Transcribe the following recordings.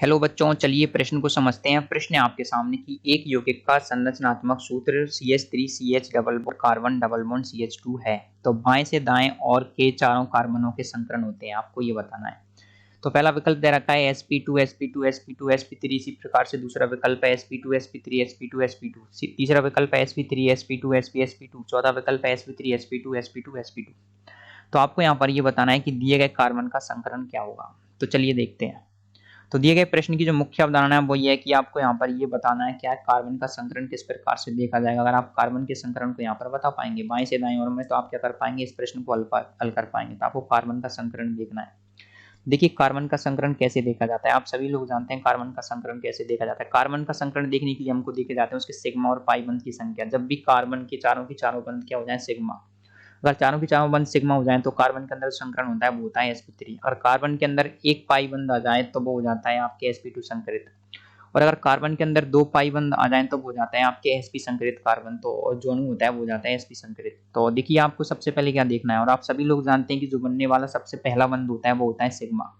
Hello बच्चों, चलिए प्रश्न को समझते हैं। प्रश्न है आपके सामने कि एक यौगिक का संरचनात्मक सूत्र CH3CH double bond carbon double bond CH2 है। तो बाएं से दाएं और के चारों कार्बनों के संकरण होते हैं, आपको ये बताना है। तो पहला विकल्प दे रखा है sp2 sp2 sp2 sp3। इसी प्रकार से दूसरा विकल्प है sp2 sp3 sp2 sp2। तीसरा विकल्प है sp3 sp2 sp sp2। चौथा विकल्प है sp3 sp2 sp2 sp2। तो आपको यहाँ पर ये बताना है कि दिए गए कार्बन का संकरण क्या होगा। तो चलिए देखते हैं। तो दिए गए प्रश्न की जो मुख्य अवधारणा है वो ये है कि आपको यहाँ पर ये बताना है क्या कार्बन का संकरण किस प्रकार से देखा जाएगा। अगर आप कार्बन के संकरण को यहाँ पर बता पाएंगे बाएं से दाएं ओर में, तो आप क्या कर पाएंगे, इस प्रश्न को हल कर पाएंगे। तो आपको कार्बन का संकरण देखना है। देखिए कार्बन का संकरण कैसे देखा जाता है, आप सभी लोग जानते हैं कार्बन का संकरण कैसे देखा जाता है। कार्बन का संकरण देखने के लिए हमको देखे जाते हैं उसके सिग्मा और पाई बंध की संख्या। जब भी कार्बन के चारों बंध क्या हो जाए, सिग्मा। अगर चारों के चारों बंध सिग्मा हो जाए तो कार्बन के अंदर संकरण होता है वो होता है sp3। अगर कार्बन के अंदर एक पाई बंध आ जाए तो वो हो जाता है आपके sp2 संकरित। और अगर कार्बन के अंदर दो पाई बंध आ जाए तो वो हो जाता है आपके sp संकरित कार्बन। तो जो अणु होता है वो हो जाता है sp संकरित। तो देखिए आपको सबसे पहले क्या देखना है, और आप सभी लोग जानते हैं कि जो बनने वाला सबसे पहला बंध होता है वो होता है सिग्मा।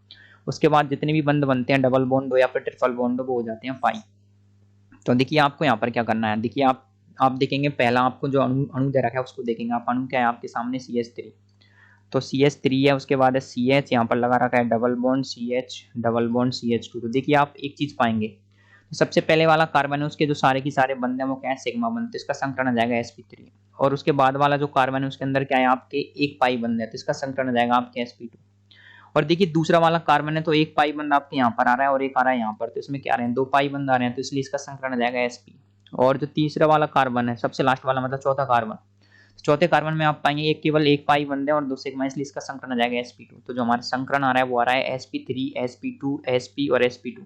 उसके बाद जितने भी बंध बनते हैं डबल बॉन्ड हो या फिर ट्रिपल बॉन्ड हो वो हो जाते हैं पाई। तो देखिए आपको यहाँ पर क्या करना है। देखिए आप देखेंगे पहला आपको जो अणु अणु दे रखा है उसको देखेंगे आप। अणु क्या है आपके सामने CH3। तो CH3 है, उसके बाद है CH यहाँ पर लगा रखा है double bond CH double bond CH2। तो देखिए आप एक चीज पाएंगे, तो सबसे पहले वाला कार्बन है उसके जो सारे के सारे बंध हैं वो क्या है, सिग्मा बंध। तो इसका संकरण आ जाएगा sp3। और उसके बाद वाला जो कार्बन है उसके अंदर क्या है आपके एक पाई बंध है, तो इसका संकरण आ जाएगा आपके sp2। और देखिए दूसरा वाला कार्बन है तो एक पाई बंध आपके यहाँ पर आ रहा है और एक आ रहा है यहाँ पर, तो इसमें क्या आ रहे हैं, दो पाई बंध आ रहे हैं, तो इसलिए इसका संकरण आ जाएगा sp। और जो तीसरा वाला कार्बन है, सबसे लास्ट वाला मतलब चौथा कार्बन, चौथे कार्बन में आप पाएंगे एक केवल एक पाई बंध है और दो सिग्मा, इसलिए इसका संकरण आ जाएगा sp2। तो जो हमारा संकरण आ रहा है वो आ रहा है sp3 sp2 sp और sp2।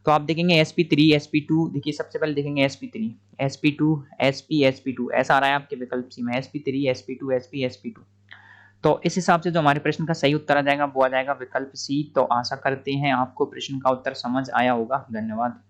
तो आप देखेंगे sp3 sp2, देखिए सबसे पहले देखेंगे sp3 sp2 sp sp2 ऐसा आ रहा है आपके विकल्प सी में, sp3 sp2 sp sp2। तो इस हिसाब से जो हमारे प्रश्न का सही उत्तर आ जाएगा वो आ जाएगा विकल्प सी। तो आशा करते हैं आपको प्रश्न का उत्तर समझ आया होगा। धन्यवाद।